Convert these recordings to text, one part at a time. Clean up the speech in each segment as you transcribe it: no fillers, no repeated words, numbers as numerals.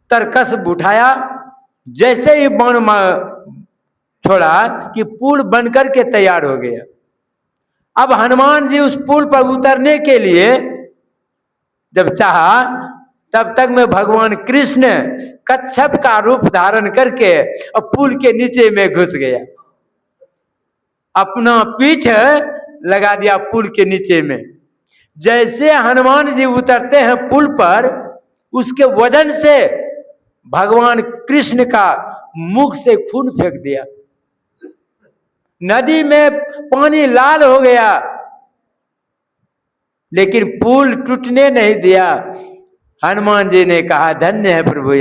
तरकस उठाया, जैसे ही बाण छोड़ा कि पुल बनकर के तैयार हो गया। अब हनुमान जी उस पुल पर उतरने के लिए जब चाहा, तब तक में भगवान कृष्ण कच्छप का रूप धारण करके और पुल के नीचे में घुस गया, अपना पीठ लगा दिया पुल के नीचे में। जैसे हनुमान जी उतरते हैं पुल पर, उसके वजन से भगवान कृष्ण का मुख से खून फेंक दिया, नदी में पानी लाल हो गया, लेकिन पुल टूटने नहीं दिया। हनुमान जी ने कहा, धन्य है प्रभु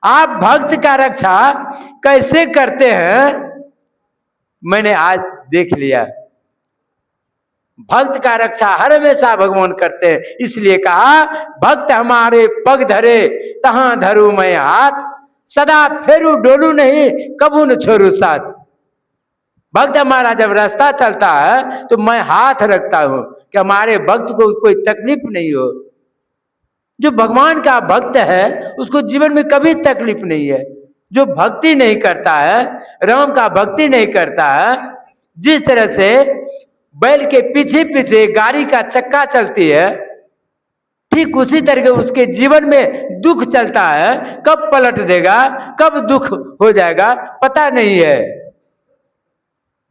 आप भक्त का रक्षा कैसे करते हैं, मैंने आज देख लिया। भक्त का रक्षा हर हमेशा भगवान करते हैं, इसलिए कहा, भक्त हमारे पग धरे तहां धरू मैं हाथ, सदा फेरू डोलू नहीं कबू न छोड़ू साथ। भक्त हमारा जब रास्ता चलता है तो मैं हाथ रखता हूं कि हमारे भक्त को कोई तकलीफ नहीं हो। जो भगवान का भक्त है उसको जीवन में कभी तकलीफ नहीं है। जो भक्ति नहीं करता है, राम का भक्ति नहीं करता है, जिस तरह से बैल के पीछे पीछे गाड़ी का चक्का चलती है, ठीक उसी तरह के उसके जीवन में दुख चलता है। कब पलट देगा, कब दुख हो जाएगा पता नहीं है।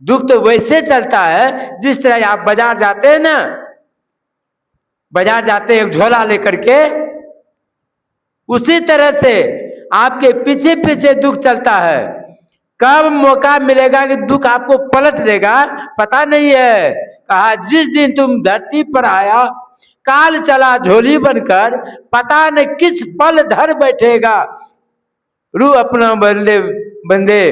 दुख तो वैसे चलता है जिस तरह आप बाजार जाते हैं ना, बाजार जाते हैं एक झोला लेकर के, उसी तरह से आपके पीछे पीछे दुख चलता है। कब मौका मिलेगा कि दुख आपको पलट देगा पता नहीं है। कहा, जिस दिन तुम धरती पर आया काल चला झोली बनकर, पता नहीं किस पल धर बैठेगा रू अपना बंदे बंदे,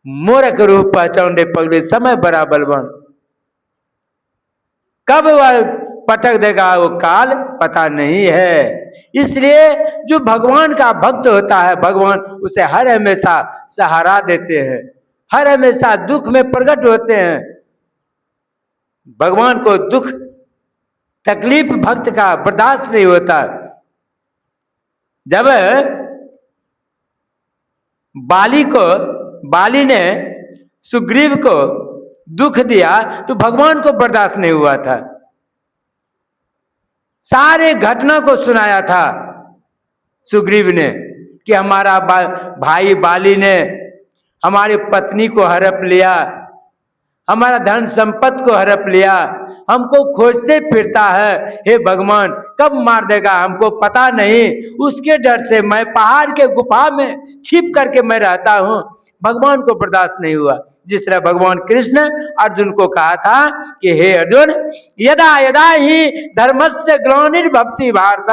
मोरक रूप पहचान दे पगले समय बड़ा बलवान। कब वह पटक देगा वो काल पता नहीं है। इसलिए जो भगवान का भक्त होता है, भगवान उसे हर हमेशा सहारा देते हैं, हर हमेशा दुख में प्रकट होते हैं। भगवान को दुख तकलीफ भक्त का बर्दाश्त नहीं होता। जब बाली ने सुग्रीव को दुख दिया तो भगवान को बर्दाश्त नहीं हुआ था। सारे घटना को सुनाया था सुग्रीव ने कि हमारा भाई बाली ने हमारी पत्नी को हड़प लिया, हमारा धन संपत्ति को हड़प लिया, हमको खोजते फिरता है, हे भगवान कब मार देगा हमको पता नहीं। उसके डर से मैं पहाड़ के गुफा में छिप करके मैं रहता हूँ। भगवान को बर्दाश्त नहीं हुआ। जिस तरह भगवान कृष्ण अर्जुन को कहा था कि हे अर्जुन, यदा यदा ही धर्मस्य ग्लानिर्भवति भारत,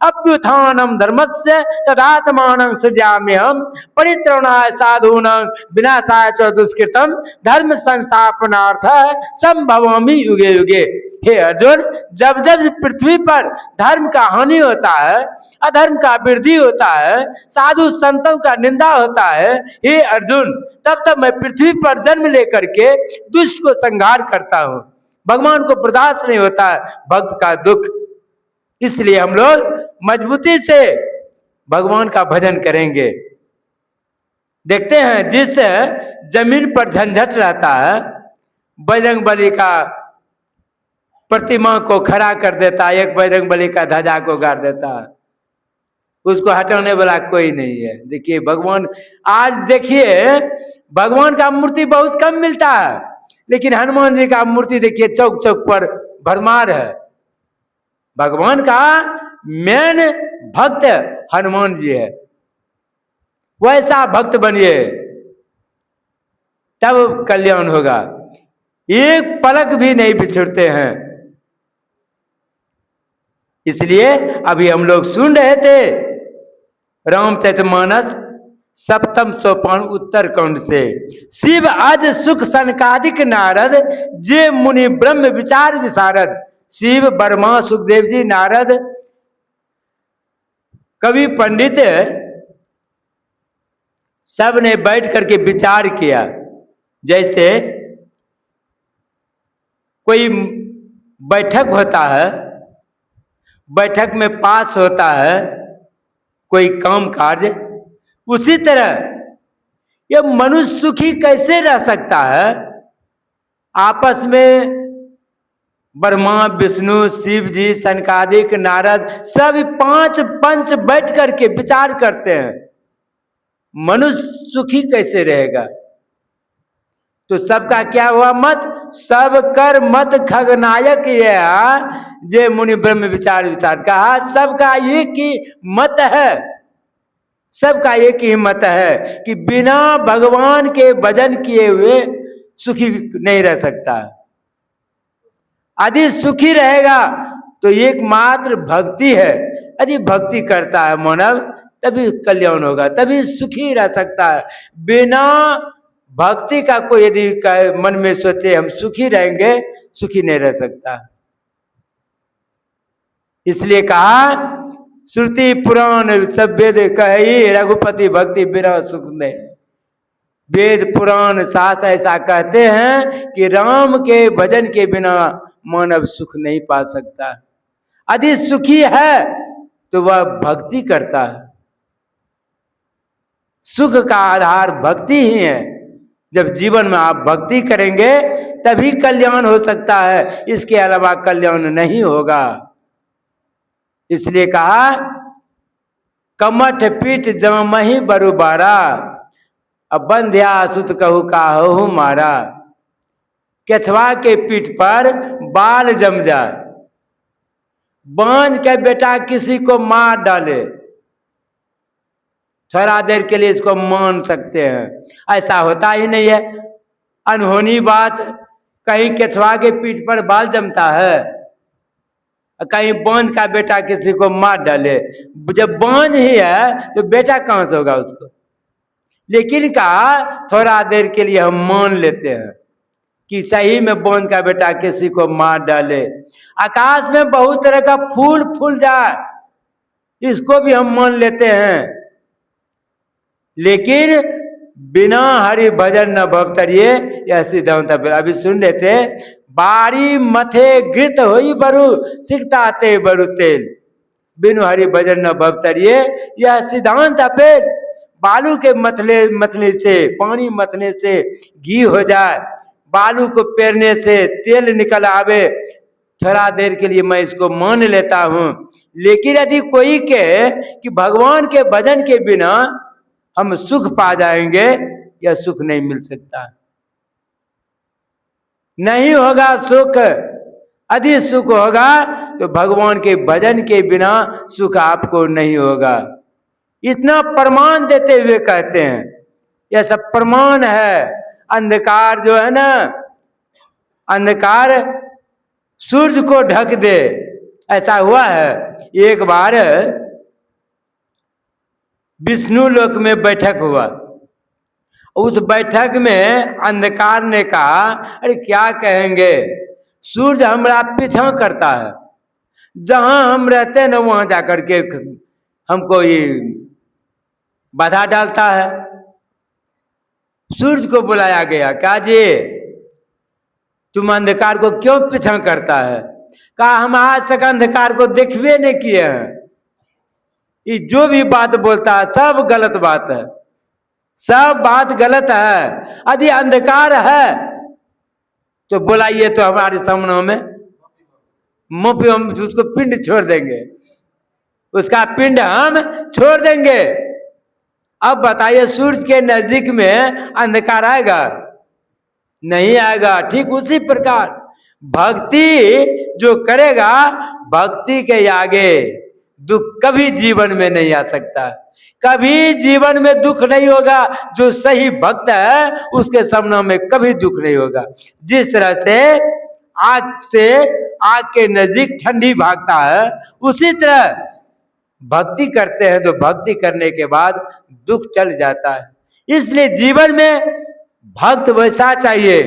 अभ्युत्थानम धर्मस्य तदात्मानं सृजाम्यहम्, परित्राणाय साधूनां विनाशाय च दुष्कृतम्, धर्म संस्थापनार्थं संभवामि युगे युगे। हे अर्जुन, जब जब पृथ्वी पर धर्म का हानि होता है, अधर्म का वृद्धि होता है, साधु संतों का निंदा होता है, हे अर्जुन तब तब मैं पृथ्वी पर जन्म लेकर के दुष्ट को संहार करता हूं। भगवान को बर्दाश्त नहीं होता है भक्त का दुख। इसलिए हम लोग मजबूती से भगवान का भजन करेंगे। देखते हैं जिस जमीन पर झंझट रहता है, बजरंगबली का प्रतिमा को खड़ा कर देता है, एक बजरंगबली का ध्वजा को गाड़ देता है, उसको हटाने वाला कोई नहीं है। देखिए भगवान, आज देखिए भगवान का मूर्ति बहुत कम मिलता है, लेकिन हनुमान जी का मूर्ति देखिए चौक चौक पर भरमार है। भगवान का मेन भक्त हनुमान जी है। वैसा भक्त बनिए तब कल्याण होगा। एक पलक भी नहीं बिछड़ते हैं। इसलिए अभी हम लोग सुन रहे थे रामचरितमानस सप्तम सोपान उत्तरकांड से, शिव आज सुख सनकादिक नारद, जे मुनि ब्रह्म विचार विशारद। शिव वर्मा सुखदेव जी नारद कवि पंडित सब ने बैठ करके विचार किया। जैसे कोई बैठक होता है, बैठक में पास होता है, कोई काम कार्य, उसी तरह ये मनुष्य सुखी कैसे रह सकता है? आपस में ब्रह्मा, विष्णु, शिव जी, सनकादिक, नारद सब पांच पंच बैठ करके विचार करते हैं, मनुष्य सुखी कैसे रहेगा? तो सबका क्या हुआ मत? सब कर मत खगनायक ये जे मुनि ब्रह्म विचार विचार कहा। सबका एक ही मत है, सबका एक ही मत है कि बिना भगवान के भजन किए हुए सुखी नहीं रह सकता। यदि सुखी रहेगा तो एकमात्र भक्ति है। यदि भक्ति करता है मानव तभी कल्याण होगा, तभी सुखी रह सकता है। बिना भक्ति का कोई यदि मन में सोचे हम सुखी रहेंगे, सुखी नहीं रह सकता। इसलिए कहा श्रुति पुराण सब वेद कही, रघुपति भक्ति बिना सुख नहीं। वेद पुराण शास्त्र ऐसा कहते हैं कि राम के भजन के बिना मानव सुख नहीं पा सकता। यदि सुखी है तो वह भक्ति करता है। सुख का आधार भक्ति ही है। जब जीवन में आप भक्ति करेंगे तभी कल्याण हो सकता है, इसके अलावा कल्याण नहीं होगा। इसलिए कहा कमठ पीठ जमहि बरुबारा, अब बंध्या सुत कहू काहू मारा। केछवा के पीठ पर बाल जम जाए, बांध के बेटा किसी को मार डाले, थोड़ा देर के लिए इसको मान सकते हैं, ऐसा होता ही नहीं है। अनहोनी बात, कहीं केछवा के पीठ पर बाल जमता है, कहीं बांध का बेटा किसी को मार डाले। जब बांध ही है तो बेटा कहां से होगा उसको? लेकिन कहा थोड़ा देर के लिए हम मान लेते हैं कि सही में बांध का बेटा किसी को मार डाले। आकाश में बहुत तरह का फूल फूल जाए, इसको भी हम मान लेते हैं। लेकिन बिना हरि भजन न भक्तरिये, यह सिद्धांत अभी सुन लेते। बारी मथे घृत होई बरु, सिकता ते बरु तेल। बिनु हरि भजन न भक्तरिये, यह सिद्धांत अपेल। बालू के मतले से, पानी मतने से घी हो जाए, बालू को पेरने से तेल निकल आवे, थोड़ा देर के लिए मैं इसको मान लेता हूं। लेकिन यदि कोई कहे कि भगवान के भजन के बिना हम सुख पा जाएंगे, यह सुख नहीं मिल सकता, नहीं होगा सुख। यदि सुख होगा तो भगवान के भजन के बिना सुख आपको नहीं होगा। इतना प्रमाण देते हुए कहते हैं, यह सब प्रमाण है। अंधकार जो है ना, अंधकार सूर्य को ढक दे, ऐसा हुआ है। एक बार विष्णु लोक में बैठक हुआ, उस बैठक में अंधकार ने कहा अरे क्या कहेंगे, सूर्य हमारा पीछा करता है, जहां हम रहते हैं ना वहां जाकर के हमको ये बाधा डालता है। सूर्य को बुलाया गया, कहा जी तुम अंधकार को क्यों पीछा करता है? कहा हम आज तक अंधकार को देखवे नहीं किए हैं, ये जो भी बात बोलता है सब गलत बात है, सब बात गलत है। यदि अंधकार है तो बुलाइए तो हमारे सामने में मुंह पे हम उसको पिंड छोड़ देंगे, उसका पिंड हम छोड़ देंगे। अब बताइए सूर्य के नजदीक में अंधकार आएगा? नहीं आएगा। ठीक उसी प्रकार भक्ति जो करेगा, भक्ति के आगे दुख कभी जीवन में नहीं आ सकता, कभी जीवन में दुख नहीं होगा। जो सही भक्त है उसके सामने में कभी दुख नहीं होगा। जिस तरह से आग के नजदीक ठंडी भागता है, उसी तरह भक्ति करते हैं तो भक्ति करने के बाद दुख चल जाता है। इसलिए जीवन में भक्त वैसा चाहिए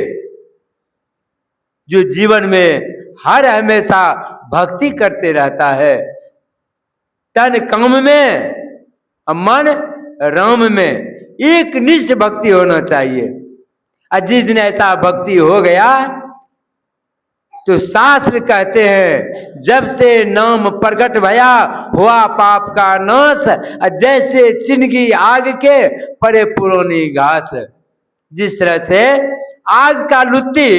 जो जीवन में हर हमेशा भक्ति करते रहता है। तन काम में मन राम में एक निष्ठ भक्ति होना चाहिए। और जिस दिन ऐसा भक्ति हो गया तो शास्त्र कहते हैं जब से नाम प्रकट भया हुआ पाप का नाश, जैसे चिनगी आग के पड़े पुरानी घास। जिस तरह से आग का लुत्ती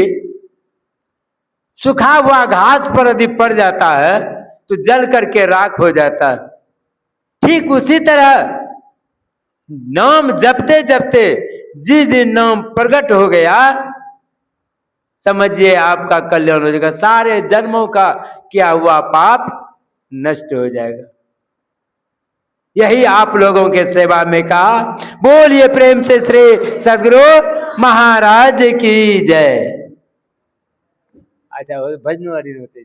सूखा हुआ घास पर यदि पड़ जाता है तो जल करके राख हो जाता है, ठीक उसी तरह नाम जपते जपते जिस दिन नाम प्रकट हो गया, समझिए आपका कल्याण हो जाएगा, सारे जन्मों का किया हुआ पाप नष्ट हो जाएगा। यही आप लोगों के सेवा में कहा। बोलिए प्रेम से श्री सद्गुरु महाराज की जय। अच्छा भजन वाली होते